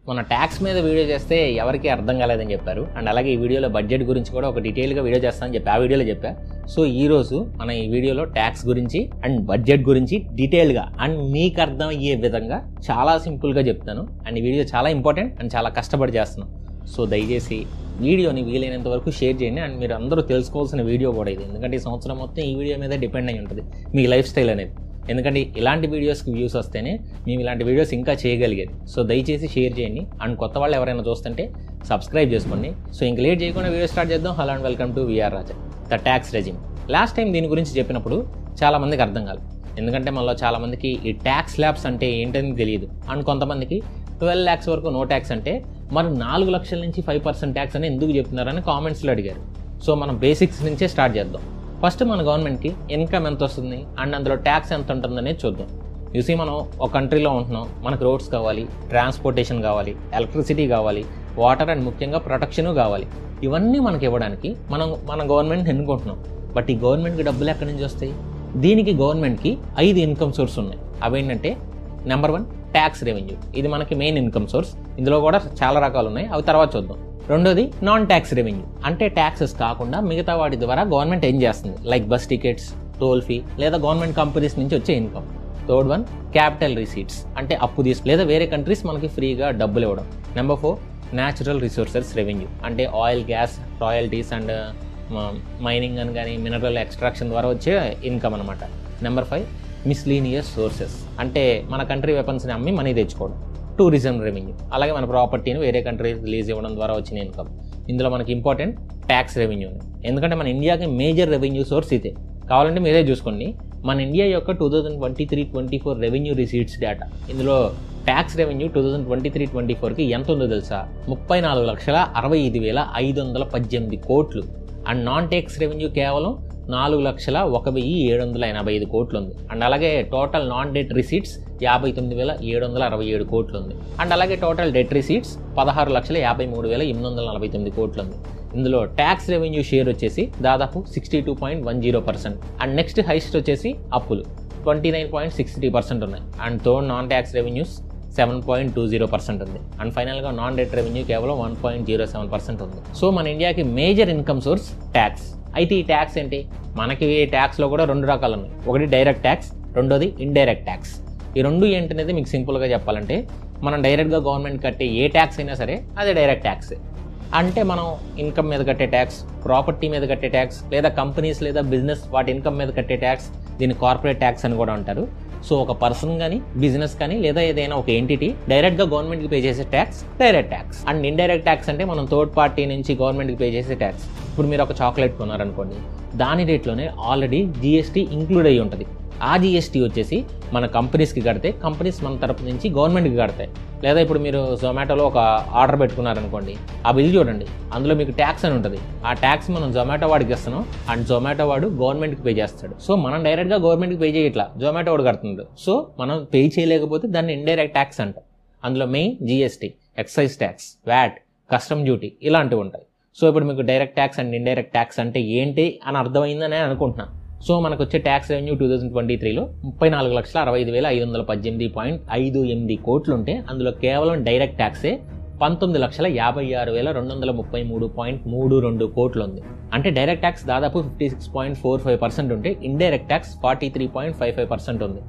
మన ట్యాక్స్ మీద వీడియో చేస్తే ఎవరికి అర్థం కాలేదని చెప్పారు. అండ్ అలాగే ఈ వీడియోలో బడ్జెట్ గురించి కూడా ఒక డీటెయిల్గా వీడియో చేస్తానని చెప్పి ఆ వీడియోలో చెప్పా. సో ఈరోజు మన ఈ వీడియోలో ట్యాక్స్ గురించి అండ్ బడ్జెట్ గురించి డీటెయిల్గా అండ్ మీకు అర్థం అయ్యే విధంగా చాలా సింపుల్గా చెప్తాను. అండ్ ఈ వీడియో చాలా ఇంపార్టెంట్ అండ్ చాలా కష్టపడి చేస్తున్నాను. సో దయచేసి వీడియోని వీలైనంత వరకు షేర్ చేయండి. అండ్ మీరు అందరూ తెలుసుకోవాల్సిన వీడియో కూడా ఇది, ఎందుకంటే ఈ సంవత్సరం మొత్తం ఈ వీడియో మీద డిపెండ్ అయి ఉంటుంది మీ లైఫ్ స్టైల్ అనేది. ఎందుకంటే ఇలాంటి వీడియోస్కి వ్యూస్ వస్తేనే మేము ఇలాంటి వీడియోస్ ఇంకా చేయగలిగేది. సో దయచేసి షేర్ చేయండి. అండ్ కొత్త వాళ్ళు ఎవరైనా చూస్తుంటే సబ్స్క్రైబ్ చేసుకోండి. సో ఇంక లేట్ చేయకుండా వీడియో స్టార్ట్ చేద్దాం. Hello and welcome to VR Raja, the tax regime. Last time దీని గురించి చెప్పినప్పుడు చాలామందికి అర్థం కాదు, ఎందుకంటే మనలో చాలామందికి ఈ ట్యాక్స్ ల్యాబ్స్ అంటే ఏంటని తెలియదు. అండ్ కొంతమందికి 12 lakhs వరకు నో ట్యాక్స్ అంటే మరి 4 లక్షల నుంచి 5% ట్యాక్స్ అని ఎందుకు చెప్తున్నారని కామెంట్స్లో అడిగారు. సో మనం బేసిక్స్ నుంచే స్టార్ట్ చేద్దాం. ఫస్ట్ మన గవర్నమెంట్కి ఇన్కమ్ ఎంత వస్తుంది అండ్ అందులో ట్యాక్స్ ఎంత ఉంటుందనేది చూద్దాం. చూసి మనం ఒక కంట్రీలో ఉంటున్నాం, మనకు రోడ్స్ కావాలి, ట్రాన్స్పోర్టేషన్ కావాలి, ఎలక్ట్రిసిటీ కావాలి, వాటర్ అండ్ ముఖ్యంగా ప్రొటెక్షను కావాలి. ఇవన్నీ మనకి ఇవ్వడానికి మన గవర్నమెంట్ ఎన్నుకుంటున్నాం. బట్ ఈ గవర్నమెంట్కి డబ్బులు ఎక్కడి నుంచి వస్తాయి? దీనికి గవర్నమెంట్కి 5 ఇన్కమ్ సోర్స్ ఉన్నాయి. అవేంటంటే నెంబర్ 1 ట్యాక్స్ రెవెన్యూ. ఇది మనకి మెయిన్ ఇన్కమ్ సోర్స్. ఇందులో కూడా చాలా రకాలు ఉన్నాయి, అవి తర్వాత చూద్దాం. రెండోది నాన్ ట్యాక్స్ రెవెన్యూ, అంటే ట్యాక్సెస్ కాకుండా మిగతా వాటి ద్వారా గవర్నమెంట్ ఏం చేస్తుంది, like bus tickets, toll fee లేదా గవర్నమెంట్ కంపెనీస్ నుంచి వచ్చే ఇన్కమ్. థర్డ్ 1 క్యాపిటల్ రిసీట్స్, అంటే అప్పు లేదా వేరే కంట్రీస్ మనకి ఫ్రీగా డబ్బులు ఇవ్వడం. నెంబర్ 4 న్యాచురల్ రిసోర్సెస్ రెవెన్యూ, అంటే oil, gas, royalties and mining అని కానీ మినరల్ ఎక్స్ట్రాక్షన్ ద్వారా వచ్చే ఇన్కమ్ అనమాట. నెంబర్ 5 మిస్లీనియస్ సోర్సెస్, అంటే మన కంట్రీ వెపన్స్ని అమ్మి మనీ తెచ్చుకోవడం. టూరిజం రెవెన్యూ, అలాగే మన ప్రాపర్టీని వేరే కంట్రీ రిలీజ్ ఇవ్వడం ద్వారా వచ్చిన ఇన్కమ్. ఇందులో మనకి ఇంపార్టెంట్ ట్యాక్స్ రెవెన్యూ, ఎందుకంటే మన ఇండియాకి మేజర్ రెవెన్యూ సోర్స్ ఇదే. కావాలంటే మీరే చూసుకోండి, మన ఇండియా యొక్క 2023-24 రెవెన్యూ రిసీట్స్ డేటా. ఇందులో ట్యాక్స్ రెవెన్యూ 2023-24కి ఎంత ఉందో తెలుసా? 34,65,518 కోట్లు. అండ్ నాన్ ట్యాక్స్ రెవెన్యూ కేవలం 4,01,785 కోట్లు ఉంది. అండ్ అలాగే టోటల్ నాన్ డెట్ రిసీట్స్ 59,767 కోట్లు ఉంది. అండ్ అలాగే టోటల్ డెట్ రిసీట్స్ 16,53,849 కోట్లు ఉంది. ఇందులో ట్యాక్స్ రెవెన్యూ షేర్ వచ్చేసి దాదాపు 62.10%. అండ్ నెక్స్ట్ హైయెస్ట్ వచ్చేసి అప్పులు 29.63% ఉన్నాయి. And third non tax revenues 7.20% ఉంది. అండ్ ఫైనల్గా నాన్ డెట్ రెవెన్యూ కేవలం 1.07% ఉంది. సో మన ఇండియాకి మేజర్ ఇన్కమ్ సోర్స్ ట్యాక్స్. అయితే ఈ ట్యాక్స్ ఏంటి? మనకి ట్యాక్స్లో కూడా 2 రకాలు ఉన్నాయి. ఒకటి డైరెక్ట్ ట్యాక్స్, రెండోది ఇండైరెక్ట్ ట్యాక్స్. ఈ రెండు ఏంటనేది మీకు సింపుల్గా చెప్పాలంటే, మనం డైరెక్ట్గా గవర్నమెంట్ కట్టే ఏ ట్యాక్స్ అయినా సరే అది డైరెక్ట్ ట్యాక్సే. అంటే మనం ఇన్కమ్ మీద కట్టే ట్యాక్స్, ప్రాపర్టీ మీద కట్టే ట్యాక్స్, లేదా కంపెనీస్ లేదా బిజినెస్ వాటి ఇన్కమ్ మీద కట్టే ట్యాక్స్, దీన్ని కార్పొరేట్ ట్యాక్స్ అని కూడా అంటారు. సో ఒక పర్సన్ కానీ, బిజినెస్ కానీ, లేదా ఏదైనా ఒక ఎంటిటీ డైరెక్ట్గా గవర్నమెంట్కి పే చేసే tax direct tax. And indirect tax అంటే మనం థర్డ్ పార్టీ నుంచి గవర్నమెంట్కి పే చేసే ట్యాక్స్. ఇప్పుడు మీరు ఒక చాక్లెట్ కొన్నారనుకోండి, దాని రేట్లోనే ఆల్రెడీ జీఎస్టీ ఇంక్లూడ్ అయ్యి ఉంటుంది. ఆ జీఎస్టీ వచ్చేసి మన కంపెనీస్కి కడితే కంపెనీస్ మన తరపు నుంచి గవర్నమెంట్కి కడతాయి. లేదా ఇప్పుడు మీరు జొమాటోలో ఒక ఆర్డర్ పెట్టుకున్నారనుకోండి, ఆ బిల్ చూడండి, అందులో మీకు ట్యాక్స్ అని ఉంటుంది. ఆ ట్యాక్స్ మనం జొమాటో వాడికి ఇస్తున్నాం అండ్ జొమాటో వాడు గవర్నమెంట్కి పే చేస్తాడు. సో మనం డైరెక్ట్గా గవర్నమెంట్కి పే చేయట్లా, జొమాటో వాడు కడుతున్నాడు. సో మనం పే చేయలేకపోతే దాన్ని ఇండైరెక్ట్ ట్యాక్స్ అంటాం. అందులో main GST, excise tax, VAT, custom duty ఇలాంటివి ఉంటాయి. సో ఇప్పుడు మీకు direct tax and indirect tax అంటే ఏంటి అని అర్థమైందని అనుకుంటున్నాను. సో మనకు వచ్చే ట్యాక్స్ రెవెన్యూ 2023లో 34,65,518.58 కోట్లు ఉంటే అందులో కేవలం డైరెక్ట్ ట్యాక్సే 19,56,233.32 కోట్లు ఉంది. అంటే డైరెక్ట్ ట్యాక్స్ దాదాపు 56.45% ఉంటే ఇండైరెక్ట్ ట్యాక్స్ 43.55% ఉంది.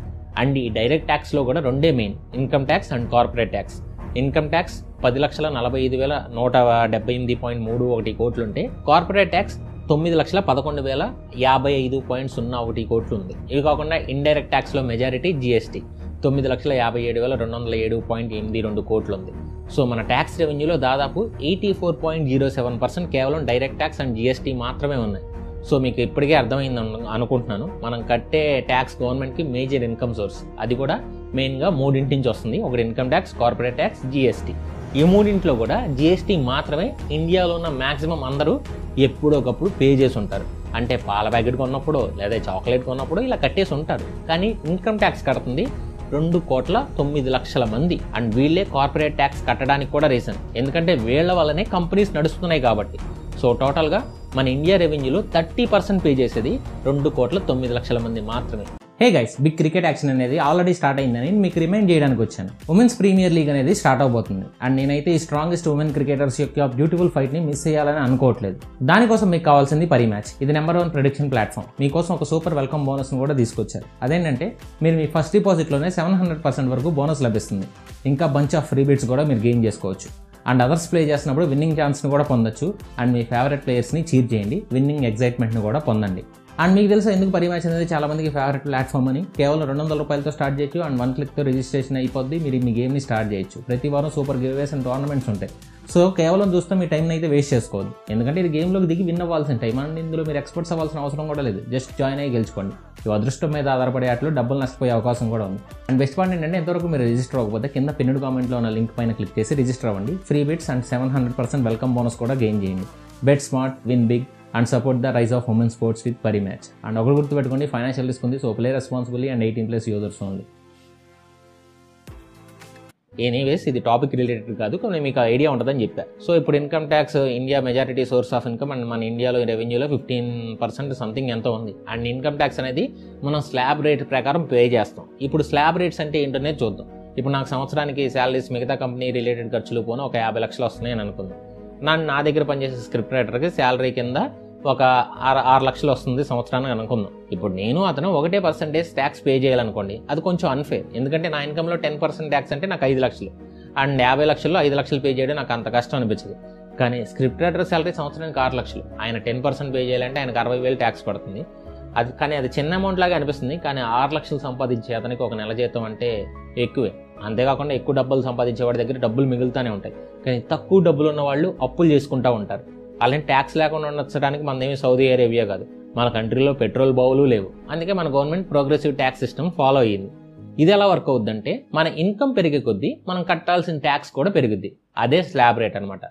అండ్ ఈ డైరెక్ట్ ట్యాక్స్లో కూడా రెండే main, income tax and corporate tax. Income tax 10,45,178.31 కోట్లు ఉంటే కార్పొరేట్ ట్యాక్స్ 9,11,055.01 కోట్లు ఉంది. ఇవి కాకుండా ఇండైరెక్ట్ ట్యాక్స్లో మెజారిటీ జీఎస్టీ 9,57,207.82 కోట్లు ఉంది. సో మన ట్యాక్స్ రెవెన్యూలో దాదాపు 84.07% కేవలం డైరెక్ట్ ట్యాక్స్ అండ్ జీఎస్టీ మాత్రమే ఉన్నాయి. సో మీకు ఇప్పటికే అర్థమైంది అనుకుంటున్నాను, మనం కట్టే ట్యాక్స్ గవర్నమెంట్కి మేజర్ ఇన్కమ్ సోర్స్. అది కూడా మెయిన్గా 3 నుంచి వస్తుంది. ఒకటి income tax, corporate tax, GST. ఈ 3 కూడా జీఎస్టీ మాత్రమే ఇండియాలో ఉన్న మ్యాక్సిమం అందరూ ఎప్పుడో ఒకప్పుడు పే చేసి ఉంటారు. అంటే పాల ప్యాకెట్ కొన్నప్పుడు లేదా చాక్లెట్ కొన్నప్పుడు ఇలా కట్టేసి ఉంటారు. కానీ ఇన్కమ్ ట్యాక్స్ కడుతుంది 2,09,00,000 మంది. అండ్ వీళ్ళే కార్పొరేట్ ట్యాక్స్ కట్టడానికి కూడా రీజన్, ఎందుకంటే వీళ్ళ వల్లనే కంపెనీస్ నడుస్తున్నాయి కాబట్టి. సో టోటల్గా మన ఇండియా రెవెన్యూలో 30% పే చేసేది 2,09,00,000 మంది మాత్రమే. Hey guys, big cricket action అనేది ఆల్రెడీ స్టార్ట్ అయిందని మీకు రిమైండ్ చేయడానికి వచ్చాను. ఉమెన్స్ ప్రీమియర్ లీగ్ అనేది స్టార్ట్ అవబోతుంది అండ్ నేనైతే ఈ స్ట్రాంగెస్ట్ ఉమెన్ క్రికెటర్స్ యొక్క బ్యూటిఫుల్ ఫైట్ ని మిస్ చేయాలని అనుకోవట్లేదు. దానికోసం మీకు కావాల్సింది పరిమ్యాచ్. ఇది నెంబర్ 1 ప్రెడిక్షన్ ప్లాట్ఫామ్. మీకోసం ఒక సూపర్ వెల్కమ్ బోనస్ ను కూడా తీసుకొచ్చారు. అదేంటంటే మీరు మీ ఫస్ట్ డిపాజిట్ లోనే 700% వరకు బోనస్ లభిస్తుంది. ఇంకా బంచ్ ఆఫ్ ఫ్రీ బిట్స్ కూడా మీరు గెయిన్ చేసుకోవచ్చు. అండ్ అదర్స్ ప్లే చేసినప్పుడు విన్నింగ్ ఛాన్స్ని కూడా పొందొచ్చు. అండ్ మీ ఫేవరెట్ ప్లేయర్స్ని చీర్ చేయండి, విన్నింగ్ ఎగ్జైట్మెంట్ని కూడా పొందండి. అండ్ మీకు తెలుసా ఎందుకు పరిమ్యాచ్ అనేది చాలా మందికి ఫేవరెట్ ప్లాట్ఫామ్ అని? కేవలం 200 రూపాయలతో స్టార్ట్ చేయొచ్చు అండ్ 1 క్లిక్తో రిజిస్ట్రేషన్ అయిపోద్ది. మీరు మీ గేమ్ని స్టార్ట్ చేయొచ్చు. ప్రతి వారం సూపర్ గివ్వేస్ అండ్ టోర్నమెంట్స్ ఉంటాయి. సో కేవలం చూస్తే మీ టైంని అయితే వేస్ట్ చేసుకోవద్దు. ఎందుకంటే ఇది గేమ్లోకి దిగి విన్ అవ్వాల్సిన టైం. అండ్ ఇందులో మీరు ఎక్స్పర్ట్స్ అవ్వాల్సిన అవసరం కూడా లేదు. జస్ట్ జాయిన్ అయ్యి గెలుచుకోండి. ఈ అదృష్టం మీద ఆధారపడే అట్లు డబ్బులు నష్టపోయే అవకాశం కూడా ఉంది. అండ్ బెస్ట్ పాయింట్ ఏంటంటే ఎంతవరకు మీరు రిజిస్టర్ అవ్వకపోతే కింద పిన్నెడ్ కామెంట్లో ఉన్న లింక్ పైన క్లిక్ చేసి రిజిస్టర్ అవ్వండి. Free bits and 700% welcome bonus కూడా గెయిన్ చేయండి. Bet smart, win big and support the rise of women sports with Parimatch. And ఒకటి గుర్తుపెట్టుకోండి, ఫైనాన్షియల్ రిస్క్ ఉంది. So play responsibly and 18+ users only. Anyways ఇది topic related కాదు, కానీ మీకు idea ఉంటుందని చెప్పారు. సో ఇప్పుడు income tax India majority source of income and మన ఇండియాలో రెవెన్యూలో 15% సంథింగ్ ఎంతో ఉంది. అండ్ ఇన్కమ్ ట్యాక్స్ అనేది మనం స్లాబ్ రేట్ ప్రకారం పే చేస్తాం. ఇప్పుడు స్లాబ్ రేట్స్ అంటే ఏంటనే చూద్దాం. ఇప్పుడు నాకు సంవత్సరానికి శాలరీస్ మిగతా కంపెనీ రిలేటెడ్ ఖర్చులు పోను ఒక 50 లక్షలు వస్తున్నాయి అని అనుకుందాం. నా దగ్గర పనిచేసే స్క్రిప్ట్ రైటర్కి శాలరీ కింద ఒక 6 లక్షలు వస్తుంది సంవత్సరానికి అనుకుందాం. ఇప్పుడు నేను అతను 1% ట్యాక్స్ పే చేయాలనుకోండి, అది కొంచెం అన్ఫేర్. ఎందుకంటే నా ఇన్కంలో 10% ట్యాక్స్ అంటే నాకు 5 లక్షలు అండ్ 50 లక్షల్లో 5 లక్షలు పే చేయడం నాకు అంత కష్టం అనిపించదు. కానీ స్క్రిప్ట్ రైటర్ శాలరీ సంవత్సరానికి 6 లక్షలు, ఆయన 10% పే చేయాలంటే ఆయనకు 60,000 ట్యాక్స్ పడుతుంది. కానీ అది చిన్న అమౌంట్ లాగా అనిపిస్తుంది. కానీ 6 లక్షలు సంపాదించే అతనికి ఒక నెల జీతం అంటే ఎక్కువే. అంతేకాకుండా ఎక్కువ డబ్బులు సంపాదించే వాడి దగ్గర డబ్బులు మిగులుతూనే ఉంటాయి. కానీ తక్కువ డబ్బులు ఉన్న వాళ్ళు అప్పులు చేసుకుంటూ ఉంటారు. అలాంటి ట్యాక్స్ లేకుండా ఉండడానికి మనదేమి సౌదీ అరేబియా కాదు. మన కంట్రీలో పెట్రోల్ బావులు లేవు. అందుకే మన government progressive tax system follow అయ్యింది. ఇది ఎలా వర్క్ అవుద్దంటే మన ఇన్కమ్ పెరిగే కొద్దీ మనం కట్టాల్సిన ట్యాక్స్ కూడా పెరుగుద్ది. అదే స్లాబ్ రేట్ అనమాట.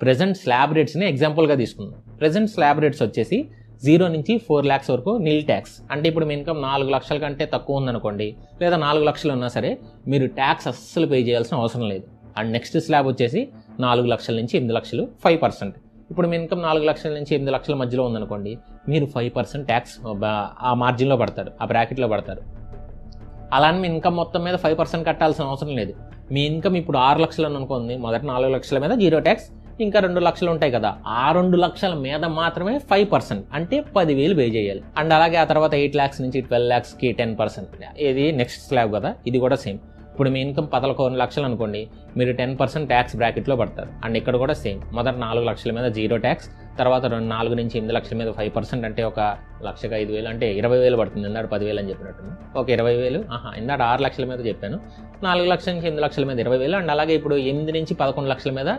ప్రెజెంట్ స్లాబ్ రేట్స్ని ఎగ్జాంపుల్గా తీసుకుందాం. ప్రెజెంట్ స్లాబ్ రేట్స్ వచ్చేసి 0 నుంచి 4 lakhs వరకు నిల్ ట్యాక్స్. అంటే ఇప్పుడు మీ ఇన్కమ్ 4 లక్షల కంటే తక్కువ ఉందనుకోండి, లేదా 4 లక్షలు ఉన్నా సరే మీరు ట్యాక్స్ అస్సలు పే చేయాల్సిన అవసరం లేదు. అండ్ నెక్స్ట్ స్లాబ్ వచ్చేసి 4 లక్షల నుంచి 8 లక్షలు 5%. ఇప్పుడు మీ ఇన్కమ్ 4 లక్షల నుంచి 8 లక్షల మధ్యలో ఉందనుకోండి, మీరు 5% ట్యాక్స్ ఆ మార్జిన్లో పడతారు, ఆ బ్రాకెట్లో పడతారు. అలానే మీ ఇన్కమ్ మొత్తం మీద 5% కట్టాల్సిన అవసరం లేదు. మీ ఇన్కమ్ ఇప్పుడు 6 లక్షలు అనుకోండి, మొదటి 4 లక్షల మీద 0 ట్యాక్స్, ఇంకా 2 లక్షలు ఉంటాయి కదా, ఆ 2 లక్షల మీద మాత్రమే 5% అంటే 10,000 పే చేయాలి. అండ్ అలాగే ఆ తర్వాత 8 lakhs నుంచి 12 lakhsకి 10%. ఇది నెక్స్ట్ స్లాబ్ కదా, ఇది కూడా సేమ్. ఇప్పుడు మీ ఇన్కమ్ 11 లక్షలు అనుకోండి, మీరు 10% ట్యాక్స్ బ్రాకెట్లో పడతారు. అండ్ ఇక్కడ కూడా సేమ్, మొదటి 4 లక్షల మీద 0 ట్యాక్స్, తర్వాత 4 నుంచి 8 లక్షల మీద 5% అంటే 1,05,000 అంటే 20,000 పడుతుంది. ఇందాక 10,000 అని చెప్పినట్టు ఒక 20,000. ఇందాక 6 లక్షల మీద చెప్పాను. 4 లక్షల నుంచి 8 లక్షల మీద 20,000. అండ్ అలాగే ఇప్పుడు 8 నుంచి 11 లక్షల మీద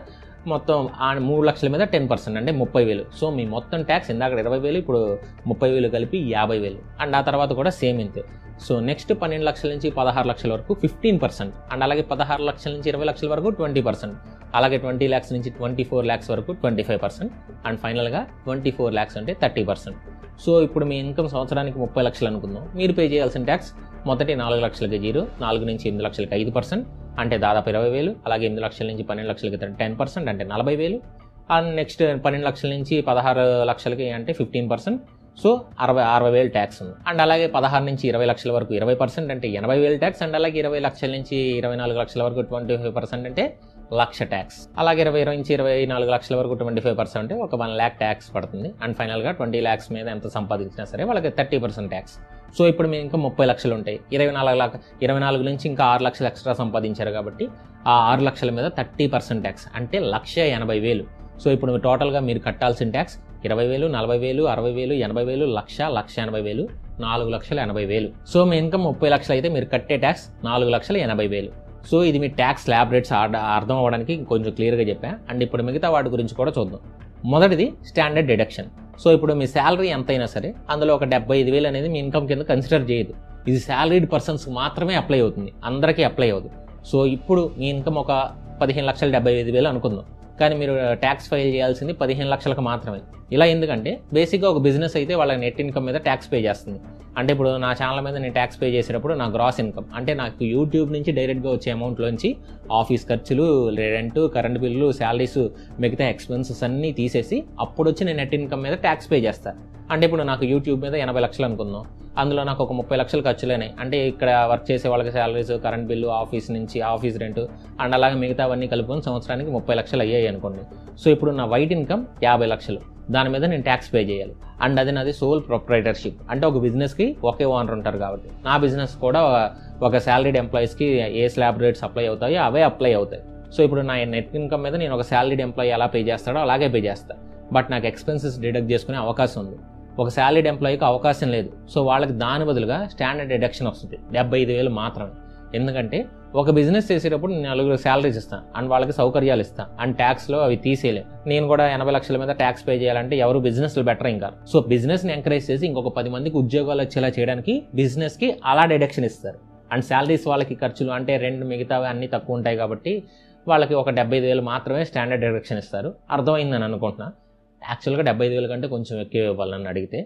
మొత్తం 3 లక్షల మీద 10% అంటే 30,000. సో మీ మొత్తం ట్యాక్స్ ఇందాక 20,000, ఇప్పుడు 30,000 కలిపి 50,000. అండ్ ఆ తర్వాత కూడా సేమ్ ఇంతే. సో నెక్స్ట్ 12 లక్షల నుంచి 16 లక్షల వరకు 15%. అండ్ అలాగే 16 లక్షల నుంచి 20 లక్షల వరకు 20%. అలాగే 20 lakhs నుంచి 24 lakhs వరకు 25%. అండ్ ఫైనల్గా 24 lakhs అంటే 30%. సో ఇప్పుడు మీ ఇన్కమ్ సంవత్సరానికి 30 లక్షలు అనుకుందాం. మీరు పే చేయాల్సిన ట్యాక్స్ మొదటి 4 లక్షలకి 0, 4 నుంచి 8 లక్షలకి 5% అంటే దాదాపు 20,000. అలాగే 8 లక్షల నుంచి 12 లక్షలకి 10% అంటే 40,000. అండ్ నెక్స్ట్ 12 లక్షల నుంచి 16 లక్షలకి అంటే 15%. సో 60,000 ట్యాక్స్ ఉంది. అండ్ అలాగే 16 నుంచి 20 లక్షల వరకు 20% అంటే 80,000 ట్యాక్స్. అండ్ అలాగే 20 లక్షల నుంచి 24 లక్షల వరకు 25% అంటే 1,00,000 ట్యాక్స్. అలాగే 20 నుంచి 24 లక్షల వరకు 25% అంటే ఒక 1 lakh ట్యాక్స్ పడుతుంది. అండ్ ఫైనల్గా 20 lakhs మీద ఎంత సంపాదించినా సరే వాళ్ళకి 30% ట్యాక్స్. సో ఇప్పుడు మీ ఇంకా 30 లక్షలు ఉంటాయి. 24 నుంచి ఇంకా 6 లక్షలు ఎక్స్ట్రా సంపాదించారు కాబట్టి ఆ 6 లక్షల మీద 30% ట్యాక్స్ అంటే 1,80,000. సో ఇప్పుడు టోటల్గా మీరు కట్టాల్సిన ట్యాక్స్ 20,000, 40,000, 60,000, 80,000, 1,80,000, 4,80,000. సో మీ ఇన్కమ్ 30 లక్షలు అయితే మీరు కట్టే ట్యాక్స్ 4,80,000. సో ఇది మీ ట్యాక్స్ స్లాబ్ రేట్స్ అర్థం అవ్వడానికి కొంచెం క్లియర్గా చెప్పా. అండ్ ఇప్పుడు మిగతా వాటి గురించి కూడా చూద్దాం. మొదటిది స్టాండర్డ్ డిడక్షన్. సో ఇప్పుడు మీ శాలరీ ఎంతైనా సరే అందులో ఒక 75,000 అనేది మీ ఇన్కమ్ కింద కన్సిడర్ చేయదు. ఇది శాలరీడ్ పర్సన్స్కి మాత్రమే అప్లై అవుతుంది, అందరికీ అప్లై అవ్వదు. సో ఇప్పుడు మీ ఇన్కమ్ ఒక 15,75,000 అనుకుందాం, కానీ మీరు ట్యాక్స్ ఫైల్ చేయాల్సింది 15 లక్షలకు మాత్రమే. ఇలా ఎందుకంటే బేసిక్గా ఒక బిజినెస్ అయితే వాళ్ళ నెట్ ఇన్కమ్ మీద ట్యాక్స్ పే చేస్తుంది. అంటే ఇప్పుడు నా ఛానల్ మీద నేను ట్యాక్స్ పే చేసేటప్పుడు నా గ్రాస్ ఇన్కమ్ అంటే నాకు యూట్యూబ్ నుంచి డైరెక్ట్గా వచ్చే అమౌంట్లోంచి ఆఫీస్ ఖర్చులు, రెంట్, కరెంట్ బిల్లు, శాలరీస్, మిగతా ఎక్స్పెన్సెస్ అన్నీ తీసేసి అప్పుడు వచ్చి నేను నెట్ ఇన్కమ్ మీద ట్యాక్స్ పే చేస్తాను. అంటే ఇప్పుడు నాకు యూట్యూబ్ మీద 80 లక్షలు అనుకుందాం, అందులో నాకు ఒక 30 లక్షలు ఖర్చులేనాయి. అంటే ఇక్కడ వర్క్ చేసే వాళ్ళకి శాలరీస్, కరెంట్ బిల్లు, ఆఫీస్ నుంచి ఆఫీస్ రెంట్ అండ్ అలాగే మిగతావన్నీ కలుపుకొని సంవత్సరానికి 30 లక్షలు అయ్యాయి అనుకోండి. సో ఇప్పుడు నా వైట్ ఇన్కమ్ 50 లక్షలు, దాని మీద నేను ట్యాక్స్ పే చేయాలి. అండ్ అది నాది సోల్ ప్రొప్రైటర్షిప్, అంటే ఒక బిజినెస్కి ఒకే ఓనర్ ఉంటారు కాబట్టి నా బిజినెస్ కూడా ఒక శాలరీడ్ ఎంప్లాయీస్కి ఏ స్లాబ్ రేట్స్ అప్లై అవుతాయో అవే అప్లై అవుతాయి. సో ఇప్పుడు నా నెట్ ఇన్కమ్ మీద నేను ఒక శాలరీడ్ ఎంప్లాయీ ఎలా పే చేస్తాడో అలాగే పే చేస్తాను. బట్ నాకు ఎక్స్పెన్సెస్ డిడక్ట్ చేసుకునే అవకాశం ఉంది. ఒక శాలరీడ్ ఎంప్లాయీకి అవకాశం లేదు. సో వాళ్ళకి దాని బదులుగా స్టాండర్డ్ డిడక్షన్ వస్తుంది 75,000 మాత్రమే. ఎందుకంటే ఒక బిజినెస్ చేసేటప్పుడు నేను 4 శాలరీస్ ఇస్తాను అండ్ వాళ్ళకి సౌకర్యాలు ఇస్తాను అండ్ ట్యాక్స్లో అవి తీసేయలేం. నేను కూడా 80 లక్షల మీద ట్యాక్స్ పే చేయాలంటే ఎవరు బిజినెస్లు బెటర్ ఇంకా. సో బిజినెస్ని ఎంకరేజ్ చేసి ఇంకొక 10 మందికి ఉద్యోగాలు వచ్చేలా చేయడానికి బిజినెస్కి అలా డిడక్షన్ ఇస్తారు. అండ్ శాలరీస్ వాళ్ళకి ఖర్చులు అంటే రెండు మిగతావి అన్నీ తక్కువ ఉంటాయి కాబట్టి వాళ్ళకి ఒక 75,000 మాత్రమే స్టాండర్డ్ డిడక్షన్ ఇస్తారు. అర్థమైందని అనుకుంటున్నా. యాక్చువల్గా 75,000 కంటే కొంచెం ఎక్కువ ఇవ్వాలని అడిగితే,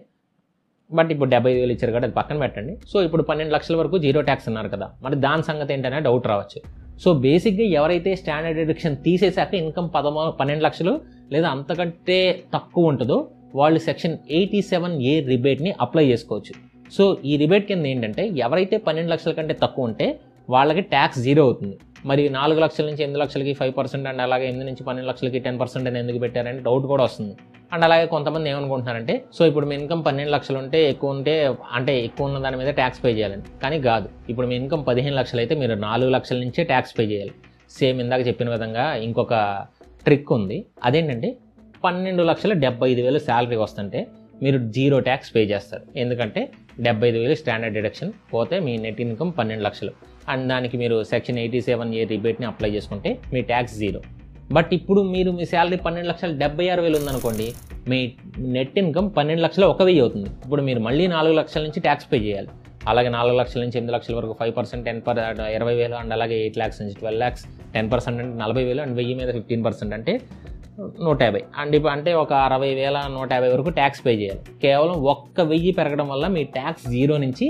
బట్ ఇప్పుడు 75,000 ఇచ్చారు కాబట్టి అది పక్కన పెట్టండి. సో ఇప్పుడు 12 లక్షల వరకు జీరో ట్యాక్స్ అన్నారు కదా, మరి దాని సంగతి ఏంటనే డౌట్ రావచ్చు. సో బేసిక్గా ఎవరైతే స్టాండర్డ్ డిడక్షన్ తీసేశాక ఇన్కమ్ 12 లక్షలు లేదా అంతకంటే తక్కువ ఉంటుందో వాళ్ళు సెక్షన్ 87A రిబేట్ని అప్లై చేసుకోవచ్చు. సో ఈ రిబేట్ కింద ఏంటంటే ఎవరైతే 12 లక్షల కంటే తక్కువ ఉంటే వాళ్ళకి ట్యాక్స్ జీరో అవుతుంది. మరి 4 లక్షల నుంచి 8 లక్షలకి 5% అండ్ అలాగే 8 నుంచి 12 లక్షలకి 10% అని ఎందుకు పెట్టారని డౌట్ కూడా వస్తుంది. అండ్ అలాగే కొంతమంది ఏమనుకుంటున్నారంటే సో ఇప్పుడు మీ ఇన్కమ్ 12 లక్షలు ఉంటే ఎక్కువ ఉన్న దాని మీద ట్యాక్స్ పే చేయాలని. కానీ కాదు, ఇప్పుడు మీ ఇన్కమ్ 15 లక్షలు అయితే మీరు 4 లక్షల నుంచే ట్యాక్స్ పే చేయాలి. సేమ్ ఇందాక చెప్పిన విధంగా ఇంకొక ట్రిక్ ఉంది. అదేంటంటే 12,75,000 శాలరీ వస్తుంటే మీరు జీరో ట్యాక్స్ పే చేస్తారు. ఎందుకంటే 75,000 స్టాండర్డ్ డిడక్షన్ పోతే మీ నెట్ ఇన్కమ్ 12 లక్షలు అండ్ దానికి మీరు సెక్షన్ 87A రిబేట్ని అప్లై చేసుకుంటే మీ ట్యాక్స్ జీరో. బట్ ఇప్పుడు మీరు మీ శాలరీ 12,76,000 ఉందనుకోండి, మీ నెట్ ఇన్కమ్ 12,01,000 అవుతుంది. ఇప్పుడు మీరు మళ్ళీ 4 లక్షల నుంచి ట్యాక్స్ పే చేయాలి. అలాగే 4 లక్షల నుంచి 8 లక్షల వరకు 5%, 20,000 అండ్ అలాగే 8 lakhs నుంచి 12 lakhs 10% అంటే 40,000 అండ్ 1000 మీద 15% అంటే 150 అండ్ ఇప్పుడు అంటే ఒక 60,000 150 వరకు ట్యాక్స్ పే చేయాలి. కేవలం 1,000 పెరగడం వల్ల మీ ట్యాక్స్ జీరో నుంచి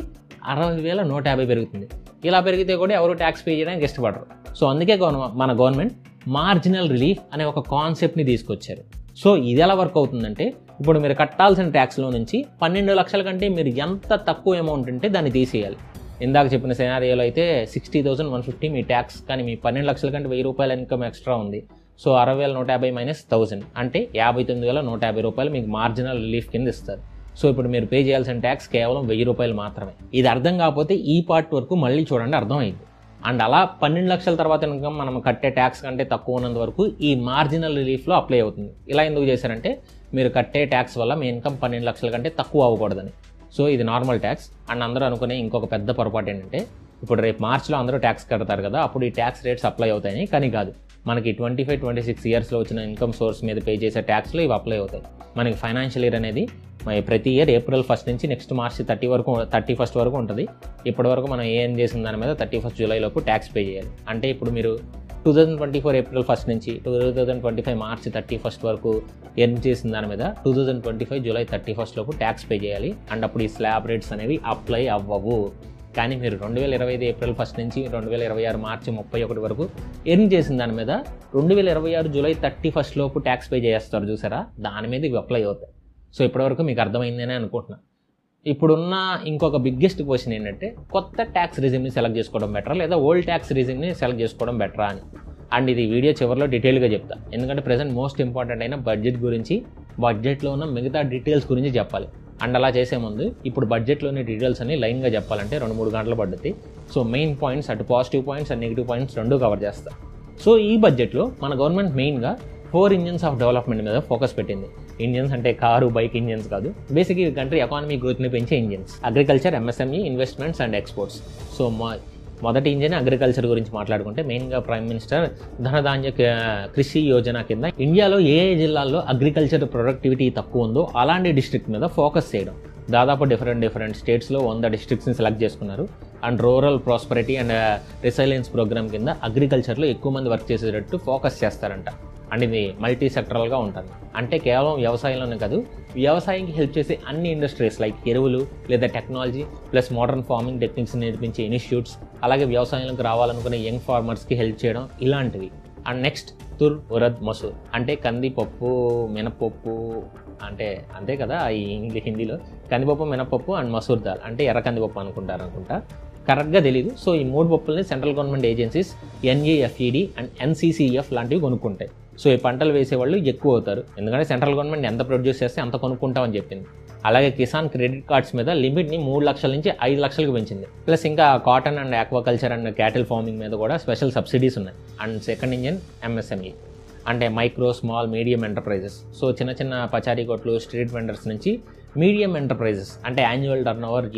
60,150 పెరుగుతుంది. ఇలా పెరిగితే కూడా ఎవరు ట్యాక్స్ పే చేయడానికి ఇష్టపడరు. సో అందుకే మన గవర్నమెంట్ మార్జినల్ రిలీఫ్ అనే ఒక కాన్సెప్ట్ని తీసుకొచ్చారు. సో ఇది ఎలా వర్క్ అవుతుందంటే ఇప్పుడు మీరు కట్టాల్సిన ట్యాక్స్లో నుంచి 12 లక్షల కంటే మీరు ఎంత తక్కువ అమౌంట్ ఉంటే దాన్ని తీసేయాలి. ఇందాక చెప్పిన సినారియోలో అయితే 60,150 మీ ట్యాక్స్, కానీ మీ 12 లక్షల కంటే 1,000 రూపాయల ఇన్కమ్ ఎక్స్ట్రా ఉంది. సో 60,150 మైనస్ 1,000 అంటే 59,150 రూపాయలు మీకు మార్జినల్ రిలీఫ్ కింద ఇస్తారు. సో ఇప్పుడు మీరు పే చేయాల్సిన ట్యాక్స్ కేవలం 1,000 రూపాయలు మాత్రమే. ఇది అర్థం కాకపోతే ఈ పార్ట్ వరకు మళ్ళీ చూడండి, అర్థమైంది. అండ్ అలా 12 లక్షల తర్వాత ఇన్కమ్ మనం కట్టే ట్యాక్స్ కంటే తక్కువ ఉన్నంత వరకు ఈ మార్జినల్ రిలీఫ్లో అప్లై అవుతుంది. ఇలా ఎందుకు చేశారంటే మీరు కట్టే ట్యాక్స్ వల్ల మీ ఇన్కమ్ 12 లక్షల కంటే తక్కువ అవ్వకూడదని. సో ఇది నార్మల్ ట్యాక్స్. అండ్ అందరూ అనుకునే ఇంకొక పెద్ద పొరపాటు ఏంటంటే ఇప్పుడు రేపు మార్చిలో అందరూ ట్యాక్స్ కడతారు కదా, అప్పుడు ఈ ట్యాక్స్ రేట్స్ అప్లై అవుతాయని. కానీ కాదు, మనకి 25-26 ఇయర్స్లో వచ్చిన ఇన్కమ్ సోర్స్ మీద పే చేసే ట్యాక్స్లో ఇవి అప్లై అవుతాయి. మనకి ఫైనాన్షియల్ ఇయర్ అనేది ప్రతి ఇయర్ April 1 నుంచి నెక్స్ట్ March 31 వరకు ఉంటుంది. ఇప్పటి వరకు మనం ఏం చేసిన దాని మీద 31 July లోపు ట్యాక్స్ పే చేయాలి. అంటే ఇప్పుడు మీరు 2024 April 1 నుంచి 2025 March 31 వరకు ఎర్న్ చేసిన దాని మీద 2025 July 31 లోపు ట్యాక్స్ పే చేయాలి. అండ్ అప్పుడు ఈ స్లాబ్ రేట్స్ అనేవి అప్లై అవ్వవు. కానీ మీరు 2025 April 1 నుంచి 2026 March 31 వరకు ఎర్న్ చేసిన దాని మీద 2026 July 31 లోపు ట్యాక్స్ పే చేస్తారు చూసారా, దాని మీద ఇవి అప్లై అవుతాయి. సో ఇప్పటివరకు మీకు అర్థమైందని అనుకుంటున్నా. ఇప్పుడున్న ఇంకొక బిగ్గెస్ట్ క్వశ్చన్ ఏంటంటే కొత్త ట్యాక్స్ రిజిమ్ని సెలెక్ట్ చేసుకోవడం బెటరా లేదా ఓల్డ్ ట్యాక్స్ రిజిమ్ని సెలెక్ట్ చేసుకోవడం బెటరా అని. అండ్ ఇది వీడియో చివరిలో డీటెయిల్గా చెప్తా, ఎందుకంటే ప్రజెంట్ మోస్ట్ ఇంపార్టెంట్ అయిన బడ్జెట్ గురించి, బడ్జెట్లో ఉన్న మిగతా డీటెయిల్స్ గురించి చెప్పాలి. అండ్ అలా చేసే ముందు ఇప్పుడు బడ్జెట్లోని డీటెయిల్స్ అన్ని లైన్గా చెప్పాలంటే 2-3 గంటలు పడుతుంది. సో మెయిన్ పాయింట్స్, అటు positive points and negative points రెండు కవర్ చేస్తా. సో ఈ బడ్జెట్లో మన గవర్నమెంట్ మెయిన్గా 4 ఇంజిన్స్ ఆఫ్ డెవలప్మెంట్ మీద ఫోకస్ పెట్టింది. ఇంజిన్స్ అంటే కారు, బైక్ ఇంజిన్స్ కాదు, బేసిక్గా ఈ కంట్రీ ఎకానమీ గ్రోత్ని పెంచే engines. Agriculture, MSME, investments and exports. So మొదటి ఇంజిన్ అగ్రికల్చర్ గురించి మాట్లాడుకుంటే మెయిన్గా ప్రైమ్ మినిస్టర్ ధనధాన్య కృషి యోజన కింద ఇండియాలో ఏ జిల్లాల్లో అగ్రికల్చర్ ప్రొడక్టివిటీ తక్కువ ఉందో అలాంటి డిస్ట్రిక్ట్ మీద ఫోకస్ చేయడం. దాదాపు డిఫరెంట్ స్టేట్స్లో 100 డిస్ట్రిక్ట్స్ని సెలెక్ట్ చేసుకున్నారు. And rural prosperity and resilience programme కింద అగ్రికల్చర్లో ఎక్కువ మంది వర్క్ చేసేటట్టు ఫోకస్ చేస్తారంట. అండ్ ఇది మల్టీ సెక్టరల్గా ఉంటుంది. అంటే కేవలం వ్యవసాయంలోనే కాదు, వ్యవసాయానికి హెల్ప్ చేసే అన్ని ఇండస్ట్రీస్ లైక్ ఎరువులు లేదా technology plus modern farming techniques నేర్పించే ఇన్స్టిట్యూట్స్, అలాగే వ్యవసాయంలోకి రావాలనుకునే యంగ్ ఫార్మర్స్కి హెల్ప్ చేయడం, ఇలాంటివి. అండ్ నెక్స్ట్ తుర్, ఉరద్, మసూర్ అంటే కందిపప్పు, మినపప్పు, అంటే అంతే కదా ఈ హిందీలో, కందిపప్పు, మినపప్పు అండ్ మసూర్ దాల్ అంటే ఎర్ర కందిపప్పు అనుకుంటా, కరెక్ట్గా తెలియదు. సో ఈ 3 పప్పుల్ని central government agencies NAFED and NCCF లాంటివి కొనుక్కుంటాయి. సో ఈ పంటలు వేసేవాళ్ళు ఎక్కువ అవుతారు, ఎందుకంటే సెంట్రల్ గవర్నమెంట్ ఎంత ప్రొడ్యూస్ చేస్తే అంత కొనుక్కుంటామని చెప్పింది. అలాగే కిసాన్ క్రెడిట్ కార్డ్స్ మీద లిమిట్ని 3 లక్షల నుంచి 5 లక్షలకు పెంచింది. ప్లస్ ఇంకా cotton and aquaculture and cattle farming మీద కూడా స్పెషల్ సబ్సిడీస్ ఉన్నాయి. అండ్ సెకండ్ ఇంజన్ MSME అంటే micro, small, medium enterprises. So చిన్న చిన్న పచారీ కొట్లు, స్ట్రీట్ వెండర్స్ నుంచి మీడియం ఎంటర్ప్రైజెస్ అంటే annual turn over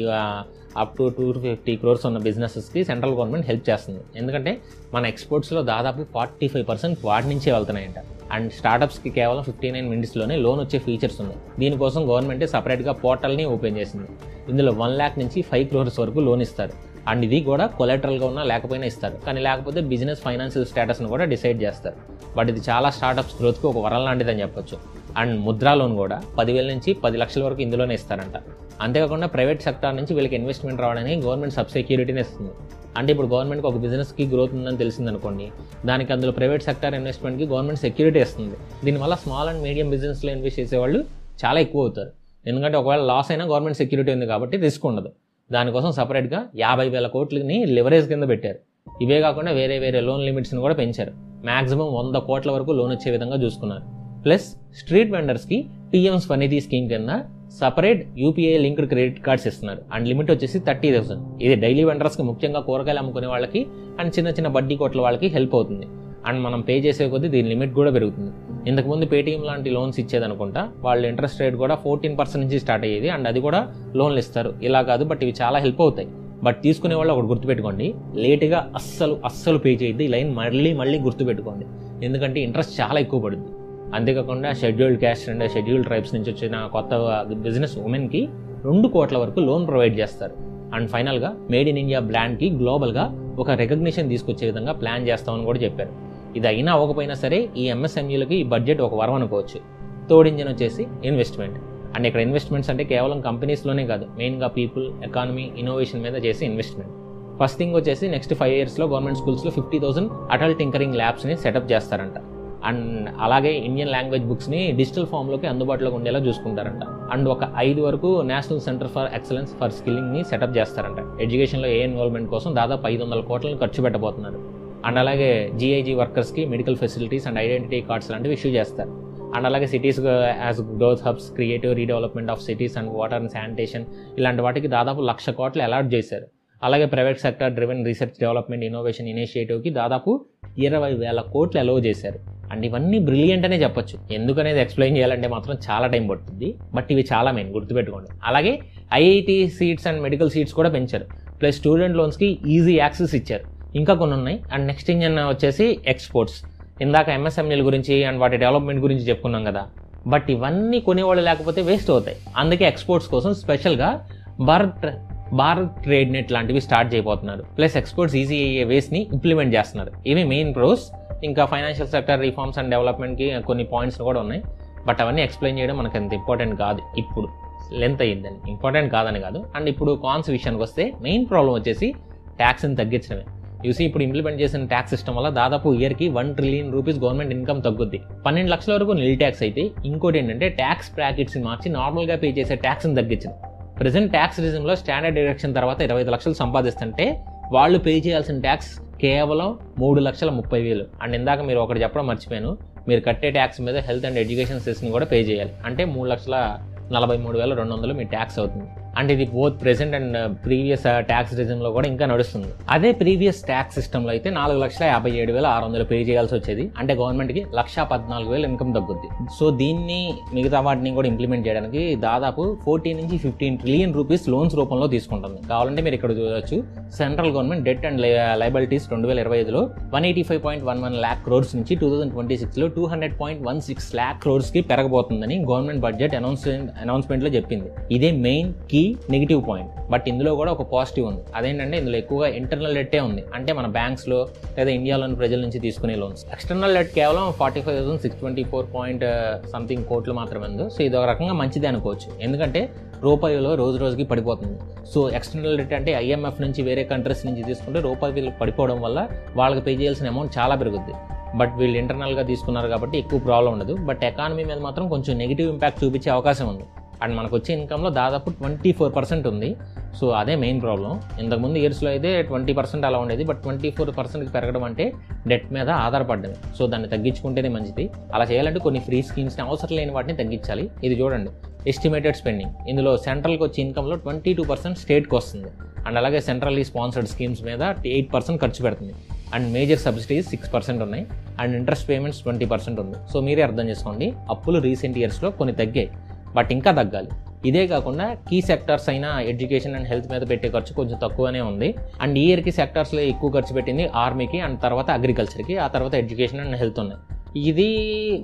up to 250 crores ఉన్న బిజినెసెస్కి సెంట్రల్ గవర్నమెంట్ హెల్ప్ చేస్తుంది. ఎందుకంటే మన ఎక్స్పోర్ట్స్లో దాదాపు 45% వాటి నుంచే వెళ్తున్నాయంట. అండ్ స్టార్టప్స్కి కేవలం 59 minutesలోనే లోన్ వచ్చే ఫీచర్స్ ఉన్నాయి. దీనికోసం గవర్నమెంటే సపరేట్గా పోర్టల్ని ఓపెన్ చేసింది. ఇందులో 1 lakh నుంచి 5 crores వరకు లోన్ ఇస్తారు. అండ్ ఇది కూడా కొలాటరల్గా ఉన్నా లేకపోయినా ఇస్తారు, కానీ లేకపోతే బిజినెస్ ఫైనాన్షియల్ స్టేటస్ను కూడా డిసైడ్ చేస్తారు. బట్ ఇది చాలా స్టార్టప్స్ గ్రోత్కి ఒక వరం లాంటిదని చెప్పొచ్చు. అండ్ ముద్రా లోన్ కూడా 10,000 నుంచి 10 లక్షల వరకు ఇందులోనే ఇస్తారంట. అంతేకాకుండా ప్రైవేట్ సెక్టార్ నుంచి వీళ్ళకి ఇన్వెస్ట్మెంట్ రావడానికి గవర్నమెంట్ సబ్సెక్యూరిటీని ఇస్తుంది. అంటే ఇప్పుడు గవర్నమెంట్కి ఒక బిజినెస్కి గ్రోత్ ఉందని తెలిసిందనుకోండి, దానికి అందులో ప్రైవేట్ సెక్టార్ ఇన్వెస్ట్మెంట్కి గవర్నమెంట్ సెక్యూరిటీ ఇస్తుంది. దీనివల్ల స్మాల్ అండ్ మీడియం బిజినెస్లో ఇన్వెస్ట్ చేసేవాళ్ళు చాలా ఎక్కువ అవుతారు, ఎందుకంటే ఒకవేళ లాస్ అయినా గవర్నమెంట్ సెక్యూరిటీ ఉంది కాబట్టి రిస్క్ ఉండదు. దానికోసం సపరేట్గా 50,000 కోట్లని లివరేజ్ కింద పెట్టారు. ఇవే కాకుండా వేరే వేరే లోన్ లిమిట్స్ని కూడా పెంచారు. మ్యాక్సిమం 100 కోట్ల వరకు లోన్ వచ్చే విధంగా చూసుకున్నారు. ప్లస్ స్ట్రీట్ వెండర్స్కి PM స్వనిధి స్కీమ్ కింద separate UPI linked credit cards ఇస్తున్నారు. అండ్ లిమిట్ వచ్చేసి 30,000. ఇది డైలీ వెండర్స్కి, ముఖ్యంగా కూరగాయలు అమ్ముకునే వాళ్ళకి అండ్ చిన్న చిన్న బడ్డీ కొట్ల వాళ్ళకి హెల్ప్ అవుతుంది. అండ్ మనం పే చేసే కొద్దీ దీని లిమిట్ కూడా పెరుగుతుంది. ఇంతకుముందు పేటీఎం లాంటి లోన్స్ ఇచ్చేదనుకుంటా, వాళ్ళు ఇంట్రెస్ట్ రేట్ కూడా 14% నుంచి స్టార్ట్ అయ్యేది. అండ్ అది కూడా లోన్లు ఇస్తారు, ఇలా కాదు. బట్ ఇవి చాలా హెల్ప్ అవుతాయి. బట్ తీసుకునే వాళ్ళు ఒకటి గుర్తుపెట్టుకోండి, లేటుగా అస్సలు పే చేయొద్దు. ఈ లైన్ మళ్ళీ గుర్తుపెట్టుకోండి, ఎందుకంటే ఇంట్రెస్ట్ చాలా ఎక్కువ పడుతుంది. అంతేకాకుండా scheduled caste and scheduled tribes నుంచి వచ్చిన కొత్త బిజినెస్ ఉమెన్కి 2 కోట్ల వరకు లోన్ ప్రొవైడ్ చేస్తారు. అండ్ ఫైనల్గా మేడ్ ఇన్ ఇండియా బ్రాండ్కి గ్లోబల్గా ఒక రికగ్నిషన్ తీసుకొచ్చే విధంగా ప్లాన్ చేస్తామని కూడా చెప్పారు. ఇది అయినా అవ్వకపోయినా సరే ఈ MSMEలకి ఈ బడ్జెట్ ఒక వరం అనుకోవచ్చు. థర్డ్ ఇంజన్ వచ్చేసి ఇన్వెస్ట్మెంట్. అండ్ ఇక్కడ ఇన్వెస్ట్మెంట్స్ అంటే కేవలం కంపెనీస్లోనే కాదు, మెయిన్గా పీపుల్, ఎకానమీ, ఇన్నోవేషన్ మీద చేసే ఇన్వెస్ట్మెంట్. ఫస్ట్ థింగ్ వచ్చేసి నెక్స్ట్ 5 yearsలో గవర్నమెంట్ స్కూల్స్లో 50,000 అటల్ టింకరింగ్ ల్యాబ్స్ని సెటప్ చేస్తారంట. అండ్ అలాగే ఇండియన్ లాంగ్వేజ్ బుక్స్ని డిజిటల్ ఫామ్లోకి అందుబాటులోకి ఉండేలా చూసుకుంటారంట. అండ్ ఒక 5 వరకు national centre for excellence for స్కిల్లింగ్ని సెటప్ చేస్తారంట. ఎడ్యుకేషన్లో ఇన్వాల్వ్మెంట్ కోసం దాదాపు 500 కోట్లను ఖర్చు పెట్టబోతున్నారు. అండ్ అలాగే GIG వర్కర్స్కి medical facilities and identity cards లాంటివి ఇష్యూ చేస్తారు. అండ్ అలాగే cities as growth hubs, creative redevelopment of cities and water and sanitation ఇలాంటి వాటికి దాదాపు 1,00,000 కోట్లు అలాట్ చేశారు. అలాగే private sector driven research development innovation ఇనిషియేటివ్కి దాదాపు 20,000 కోట్లు అలౌ చేశారు. అండ్ ఇవన్నీ బ్రిలియంట్ అనే చెప్పొచ్చు. ఎందుకనేది ఎక్స్ప్లెయిన్ చేయాలంటే మాత్రం చాలా టైం పడుతుంది, బట్ ఇవి చాలా మెయిన్, గుర్తుపెట్టుకోండి. అలాగే IIT seats and medical seats కూడా పెంచారు. ప్లస్ స్టూడెంట్ లోన్స్కి ఈజీ యాక్సెస్ ఇచ్చారు. ఇంకా కొన్ని ఉన్నాయి. అండ్ నెక్స్ట్ ఇంజన్ వచ్చేసి ఎక్స్పోర్ట్స్. ఇందాక MSMEల గురించి అండ్ వాటి డెవలప్మెంట్ గురించి చెప్పుకున్నాం కదా, బట్ ఇవన్నీ కొనేవాళ్ళు లేకపోతే వేస్ట్ అవుతాయి. అందుకే ఎక్స్పోర్ట్స్ కోసం స్పెషల్గా భారత్ ట్రేడ్ నెట్ లాంటివి స్టార్ట్ చేయబోతున్నారు. ప్లస్ ఎక్స్పోర్ట్స్ ఈజీ అయ్యే వేస్ని ఇంప్లిమెంట్ చేస్తున్నారు. ఇవి మెయిన్ ప్రోస్. ఇంకా ఫైనాన్షియల్ సెక్టర్ రిఫార్మ్స్ అండ్ డెవలప్మెంట్కి కొన్ని పాయింట్స్ కూడా ఉన్నాయి, బట్ అవన్నీ ఎక్స్ప్లెయిన్ చేయడం మనకు అంత ఇంపార్టెంట్ కాదు. ఇప్పుడు లెంత్ అయ్యిందని ఇంపార్టెంట్ కాదని కాదు. అండ్ ఇప్పుడు కాన్స్ విషయానికి వస్తే మెయిన్ ప్రాబ్లం వచ్చేసి ట్యాక్స్ని తగ్గించడమే. యూసీ ఇప్పుడు ఇంప్లిమెంట్ చేసిన ట్యాక్స్ సిస్టమ్ వల్ల దాదాపు ఇయర్కి 1 trillion రూపీస్ గవర్నమెంట్ ఇన్కమ్ తగ్గుద్ది. 12 లక్షల వరకు నిల్ ట్యాక్స్ అయితే, ఇంకోటి ఏంటంటే ట్యాక్స్ బ్రాకెట్స్ని మార్చి నార్మల్గా పే చేసే ట్యాక్స్ని తగ్గించింది. ప్రెజెంట్ ట్యాక్స్ రిజిమ్లో స్టాండర్డ్ డిడక్షన్ తర్వాత 25 లక్షలు సంపాదిస్తుంటే వాళ్ళు పే చేయాల్సిన ట్యాక్స్ కేవలం 3,30,000. అండ్ ఇందాక మీరు ఒకటి చెప్పడం మర్చిపోయాను, మీరు కట్టే ట్యాక్స్ మీద హెల్త్ అండ్ ఎడ్యుకేషన్ సెస్ని కూడా పే చేయాలి. అంటే 3,43,200 మీ ట్యాక్స్ అవుతుంది. అంటే ఇది both present and previous tax రిజిమ్లో కూడా ఇంకా నడుస్తుంది. అదే ప్రీవియస్ ట్యాక్స్ సిస్టంలో అయితే 4,57,600 పే చేయాల్సి వచ్చేది. అంటే గవర్నమెంట్కి 1,14,000 ఇన్కమ్ తగ్గుద్ది. సో దీన్ని మిగతా వాటిని కూడా ఇంప్లిమెంట్ చేయడానికి దాదాపు 14 నుంచి 15 trillion రూపీస్ లోన్స్ రూపంలో తీసుకుంటుంది. కావాలంటే మీరు ఇక్కడ చూడవచ్చు, central government debt and liabilities 2025లో 185.11 lakh crores నుంచి 2026లో 200.16 lakh crores కి పెరగబోతుందని గవర్నమెంట్ బడ్జెట్ అనౌన్స్మెంట్లో చెప్పింది. ఇదే main key negative point. But ఇందులో కూడా ఒక పాజిటివ్ ఉంది. అదేంటంటే ఇందులో ఎక్కువగా ఇంటర్నల్ డెట్టే ఉంది. అంటే మన బ్యాంక్స్లో లేదా ఇండియాలోని ప్రజల నుంచి తీసుకునే లోన్స్. ఎక్స్టర్నల్ డెట్ కేవలం 45,624 కోట్లు మాత్రమే ఉంది. సో ఇది ఒక రకంగా మంచిదే అనుకోవచ్చు, ఎందుకంటే రూపాయిలో రోజుకి పడిపోతుంది. సో ఎక్స్టర్నల్ డెట్ అంటే IMF నుంచి వేరే కంట్రీస్ నుంచి తీసుకుంటే రూపాయి పడిపోవడం వల్ల వాళ్ళకి పే చేయాల్సిన అమౌంట్ చాలా పెరుగుద్ది. బట్ వీళ్ళు ఇంటర్నల్గా తీసుకున్నారు కాబట్టి ఎక్కువ ప్రాబ్లం ఉండదు. బట్ ఎకానమీ మీద మాత్రం కొంచెం నెగిటివ్ ఇంపాక్ట్ చూపించే అవకాశం ఉంది. అండ్ మనకు వచ్చే ఇన్కంలో దాదాపు 24% ఉంది. సో అదే మెయిన్ ప్రాబ్లం. ఇంతకుముందు ఇయర్స్లో అయితే 20% అలా ఉండేది, బట్ 24%కి పెరగడం అంటే డెట్ మీద ఆధారపడ్డది. సో దాన్ని తగ్గించుకుంటేనే మంచిది. అలా చేయాలంటే కొన్ని ఫ్రీ స్కీమ్స్ని, అవసరం లేని వాటిని తగ్గించాలి. ఇది చూడండి, ఎస్టిమేటెడ్ స్పెండింగ్. ఇందులో సెంట్రల్కి వచ్చే ఇన్కంలో 22% స్టేట్కి వస్తుంది. అండ్ అలాగే సెంట్రల్లీ స్పాన్సర్డ్ స్కీమ్స్ మీద 8% ఖర్చు పెడుతుంది. అండ్ మేజర్ సబ్సిడీస్ 6% ఉన్నాయి. అండ్ ఇంట్రెస్ట్ పేమెంట్స్ 20% ఉంది. సో మీరే అర్థం చేసుకోండి, అప్పులు రీసెంట్ ఇయర్స్లో కొన్ని తగ్గాయి, బట్ ఇంకా తగ్గాలి. ఇదే కాకుండా కీ సెక్టార్స్ అయిన ఎడ్యుకేషన్ అండ్ హెల్త్ మీద పెట్టే ఖర్చు కొంచెం తక్కువనే ఉంది. అండ్ ఈ ఇయర్కి సెక్టార్స్లో ఎక్కువ ఖర్చు పెట్టింది ఆర్మీకి, అండ్ తర్వాత అగ్రికల్చర్కి, ఆ తర్వాత ఎడ్యుకేషన్ అండ్ హెల్త్ ఉన్నాయి. ఇది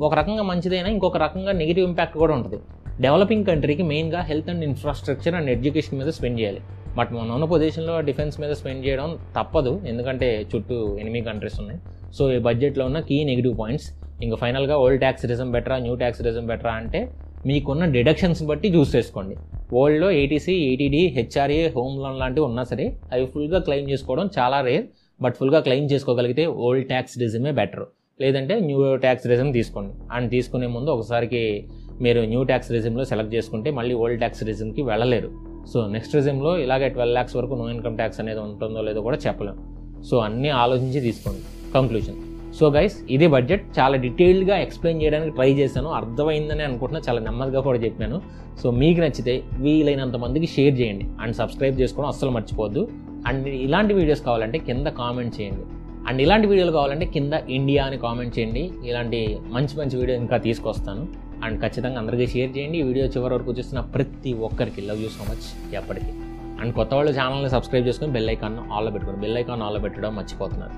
ఒక రకంగా మంచిదైనా ఇంకొక రకంగా నెగిటివ్ ఇంపాక్ట్ కూడా ఉంటుంది. డెవలపింగ్ కంట్రీకి మెయిన్గా health and infrastructure and education మీద స్పెండ్ చేయాలి. బట్ మనం ఉన్న పొజిషన్లో డిఫెన్స్ మీద స్పెండ్ చేయడం తప్పదు, ఎందుకంటే చుట్టూ ఎనిమీ కంట్రీస్ ఉన్నాయి. సో ఈ బడ్జెట్లో ఉన్న కీ నెగిటివ్ పాయింట్స్. ఇంకా ఫైనల్గా ఓల్డ్ ట్యాక్స్ రిజం బెటరా, న్యూ ట్యాక్స్ రిజం బెటరా అంటే మీకున్న డిడక్షన్స్ బట్టి చూస్ చేసుకోండి. ఓల్డ్లో ATC, ATD, HRA, home loan లాంటివి ఉన్నా సరే అవి ఫుల్గా క్లెయిమ్ చేసుకోవడం చాలా రేర్. బట్ ఫుల్గా క్లెయిమ్ చేసుకోగలిగితే ఓల్డ్ ట్యాక్స్ రిజమే బెటర్, లేదంటే న్యూ ట్యాక్స్ రిజం తీసుకోండి. అండ్ తీసుకునే ముందు ఒకసారికి మీరు న్యూ ట్యాక్స్ రిజంలో సెలెక్ట్ చేసుకుంటే మళ్ళీ ఓల్డ్ ట్యాక్స్ రిజంకి వెళ్ళలేరు. సో నెక్స్ట్ రిజంలో ఇలాగే 12 lakhs వరకు నో ఇన్కమ్ ట్యాక్స్ అనేది ఉంటుందో లేదో కూడా చెప్పలేము. సో అన్నీ ఆలోచించి తీసుకోండి. కంక్లూజన్. సో గైస్, ఇదే బడ్జెట్. చాలా డీటెయిల్డ్గా ఎక్స్ప్లెయిన్ చేయడానికి ట్రై చేశాను, అర్థమైందని అనుకుంటున్నా, చాలా నెమ్మదిగా కూడా చెప్పాను. సో మీకు నచ్చితే వీలైనంత మందికి షేర్ చేయండి అండ్ సబ్స్క్రైబ్ చేసుకోవడం అస్సలు మర్చిపోవద్దు. అండ్ ఇలాంటి వీడియోస్ కావాలంటే కింద కామెంట్ చేయండి. అండ్ ఇలాంటి వీడియోలు కావాలంటే కింద ఇండియా అని కామెంట్ చేయండి. ఇలాంటి మంచి మంచి వీడియో ఇంకా తీసుకొస్తాను. అండ్ ఖచ్చితంగా అందరికీ షేర్ చేయండి. ఈ వీడియో చివరి వరకు చూస్తున్న ప్రతి ఒక్కరికి లవ్ యూ సో మచ్ ఎప్పటికీ. అండ్ కొత్త వాళ్ళు ఛానల్ని సబ్స్క్రైబ్ చేసుకొని బెల్ ఐకాన్ ఆన్లో పెట్టుకోండి. బెల్ ఐకాన్ ఆన్లో పెట్టడం మర్చిపోతున్నారు.